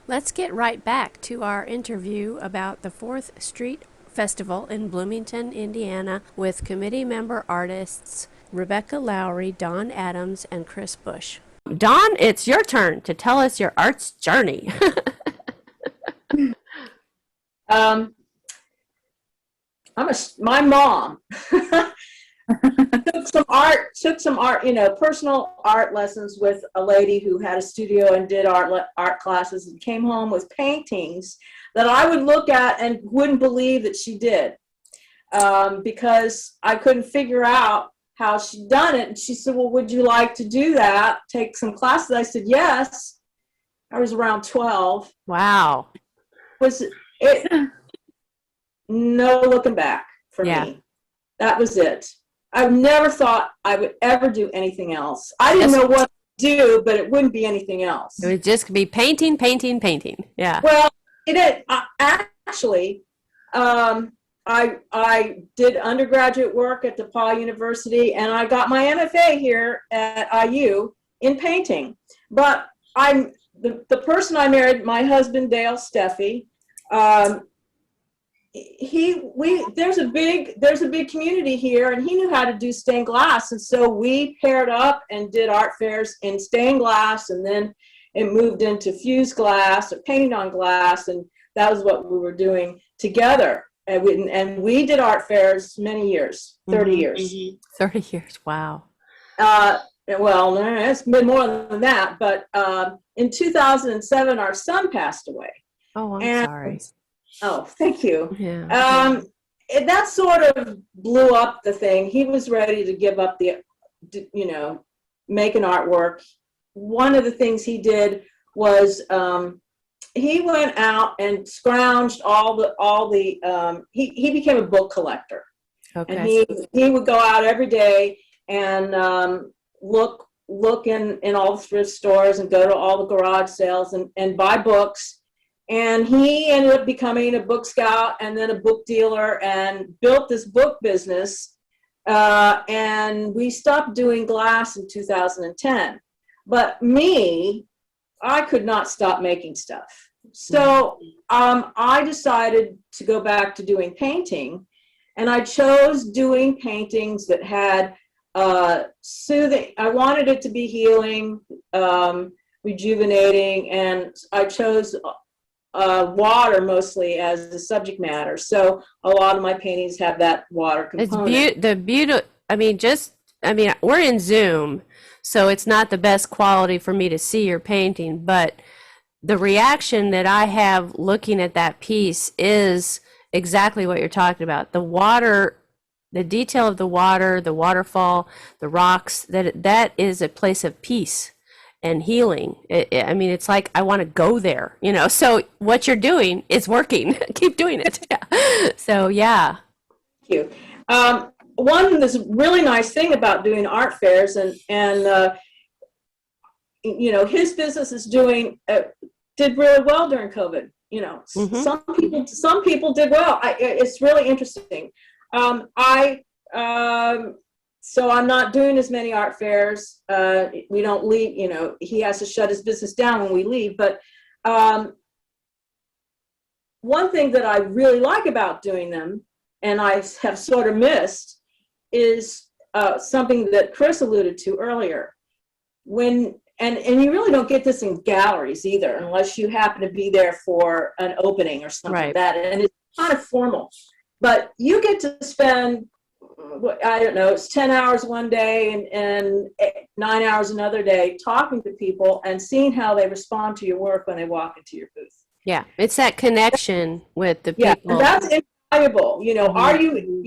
Let's get right back to our interview about the 4th Street Festival in Bloomington, Indiana, with committee member artists Rebecca Lowery, Don Adams, and Kris Busch. Don, it's your turn to tell us your arts journey. Um, my mom took some art, personal art lessons with a lady who had a studio and did art classes, and came home with paintings that I would look at and wouldn't believe that she did, because I couldn't figure out how she'd done it. And she said, well, would you like to do that? Take some classes? I said, yes. I was around 12. Wow. Was it? No looking back for me. That was it. I never thought I would ever do anything else. I didn't know what to do, but it wouldn't be anything else. It would just be painting, painting, painting. Yeah. Well, actually, I did undergraduate work at DePaul University, and I got my MFA here at IU in painting. But I'm the person I married, my husband Dale Steffi. There's a big community here, and he knew how to do stained glass, and so we paired up and did art fairs in stained glass, and then it moved into fused glass or painting on glass, and that was what we were doing together. And we did art fairs many years, 30 years. 30 years, wow. Well, it's been more than that, but in 2007, our son passed away. Oh, I'm sorry. Oh, thank you. Yeah. That sort of blew up the thing. He was ready to give up making artwork. One of the things he did was he went out and scrounged he became a book collector. Okay. And he would go out every day and look in all the thrift stores and go to all the garage sales and buy books. And he ended up becoming a book scout and then a book dealer and built this book business. And we stopped doing glass in 2010. But I could not stop making stuff. So I decided to go back to doing painting. And I chose doing paintings that had soothing. I wanted it to be healing, rejuvenating, and I chose water mostly as the subject matter. So a lot of my paintings have that water component. We're in Zoom, so it's not the best quality for me to see your painting, but the reaction that I have looking at that piece is exactly what you're talking about. The water, the detail of the water, the waterfall, the rocks, that is a place of peace and healing. It's like I want to go there, so what you're doing is working. Keep doing it. Yeah. So yeah. Thank you. This really nice thing about doing art fairs and his business is did really well during COVID. Some people did well. It's really interesting. So I'm not doing as many art fairs. We don't leave, he has to shut his business down when we leave. But one thing that I really like about doing them, and I have sort of missed, is something that Kris alluded to earlier. And you really don't get this in galleries either, unless you happen to be there for an opening or something like that. And it's kind of formal. But you get to spend, I don't know, it's 10 hours one day and 9 hours another day talking to people and seeing how they respond to your work when they walk into your booth. Yeah, it's that connection with the people. Yeah, and that's invaluable. Are you,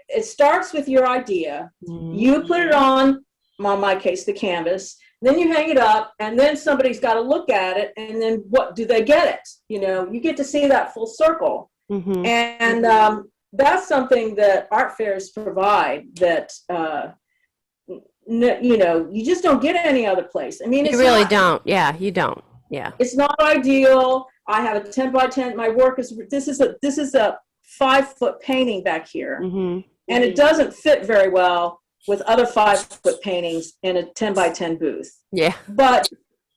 it starts with your idea. You put it on my case, the canvas, then you hang it up, and then somebody's got to look at it, and then what do they get it? You get to see that full circle. And that's something that art fairs provide that you just don't get any other place. You really don't. Yeah, you don't. Yeah, it's not ideal. I have a 10 by 10. My work is this is a 5-foot painting back here, and it doesn't fit very well with other 5-foot paintings in a 10 by 10 booth. Yeah, but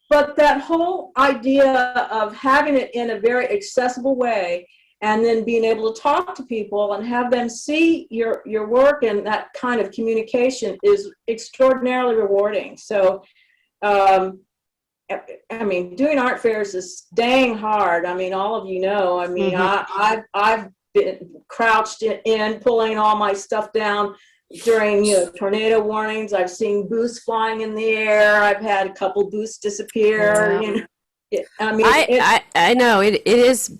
but that whole idea of having it in a very accessible way, and then being able to talk to people and have them see your work, and that kind of communication is extraordinarily rewarding. So, I mean, doing art fairs is dang hard. I mean, all of you know. I mean, I've been crouched in pulling all my stuff down during tornado warnings. I've seen booths flying in the air. I've had a couple booths disappear. I mean, I know it is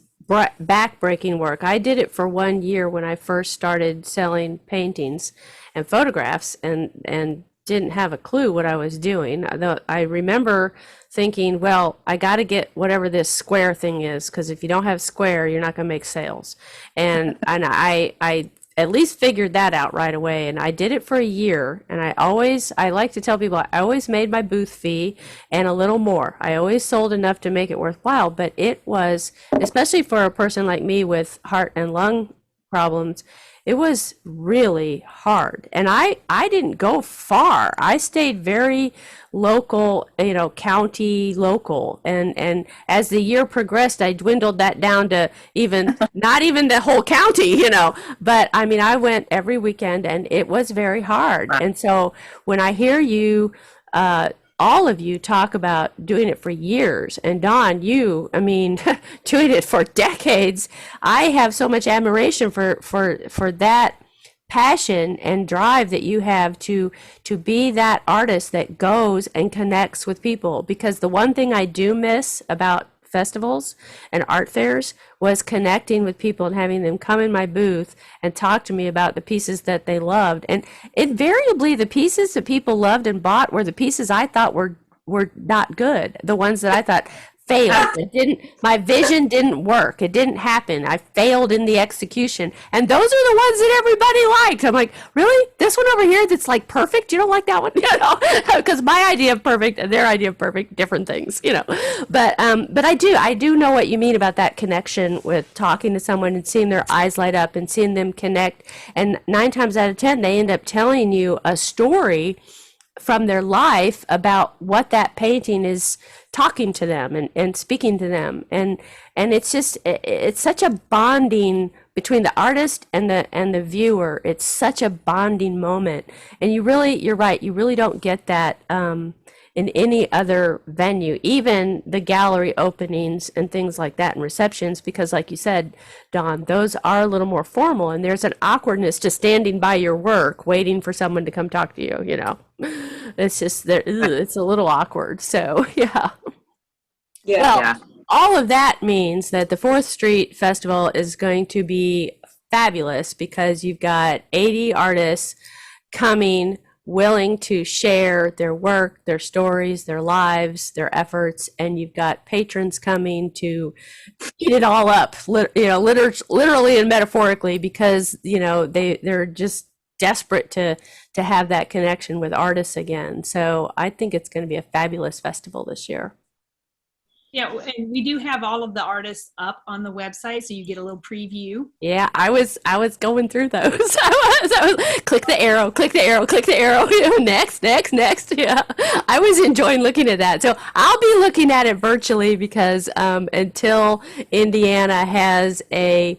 back-breaking work. I did it for 1 year when I first started selling paintings and photographs, and didn't have a clue what I was doing. I remember thinking, well, I got to get whatever this square thing is, because if you don't have square, you're not going to make sales. And I at least figured that out right away. And I did it for a year. And I like to tell people, I always made my booth fee and a little more. I always sold enough to make it worthwhile. But it was, especially for a person like me with heart and lung problems, it was really hard. And I didn't go far. I stayed very local, county local. And as the year progressed, I dwindled that down to not even the whole county, But I mean, I went every weekend, and it was very hard. And so when I hear you, all of you talk about doing it for years, and Dawn, doing it for decades. I have so much admiration for that passion and drive that you have to be that artist that goes and connects with people. Because the one thing I do miss about festivals and art fairs was connecting with people and having them come in my booth and talk to me about the pieces that they loved. And invariably, the pieces that people loved and bought were the pieces I thought were not good, the ones that I thought failed. My vision didn't work. It didn't happen. I failed in the execution. And those are the ones that everybody liked. I'm like, really? This one over here that's like perfect? You don't like that one? Because my idea of perfect and their idea of perfect, different things, But I do know what you mean about that connection with talking to someone and seeing their eyes light up and seeing them connect. And 9 times out of 10, they end up telling you a story from their life about what that painting is talking to them and speaking to them. And it's such a bonding between the artist and the viewer. It's such a bonding moment. And you're right, you really don't get that in any other venue, even the gallery openings and things like that and receptions, because like you said, Dawn, those are a little more formal, and there's an awkwardness to standing by your work waiting for someone to come talk to you. It's just it's a little awkward. So yeah. Well, all of that means that the 4th Street Festival is going to be fabulous, because you've got 80 artists coming, willing to share their work, their stories, their lives, their efforts, and you've got patrons coming to eat it all up, literally and metaphorically, because they're just desperate to have that connection with artists again. So I think it's going to be a fabulous festival this year. Yeah, and we do have all of the artists up on the website, so you get a little preview. Yeah, I was going through those. I was click the arrow, click the arrow, click the arrow. Next. Yeah, I was enjoying looking at that. So I'll be looking at it virtually, because until Indiana has a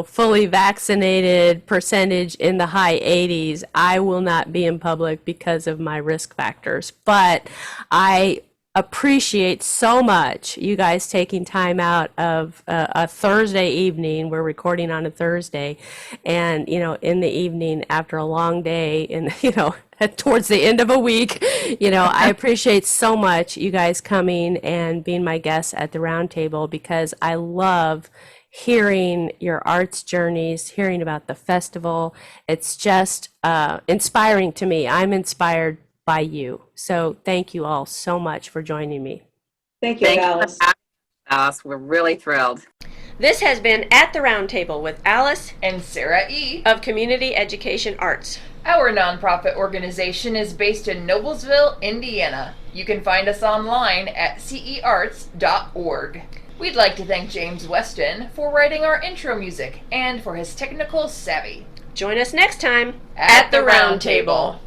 fully vaccinated percentage in the high 80s, I will not be in public because of my risk factors. But I appreciate so much you guys taking time out of a Thursday evening. We're recording on a Thursday, and in the evening after a long day, and towards the end of a week, I appreciate so much you guys coming and being my guests at the round table, because I love hearing your arts journeys, hearing about the festival. It's just inspiring to me. I'm inspired by you. So thank you all so much for joining me. Thank you, Alice. Alice, we're really thrilled. This has been At the Round Table with Alice and Sarah E. of Community Education Arts. Our nonprofit organization is based in Noblesville, Indiana. You can find us online at CEArts.org. We'd like to thank James Weston for writing our intro music and for his technical savvy. Join us next time at the Round Table.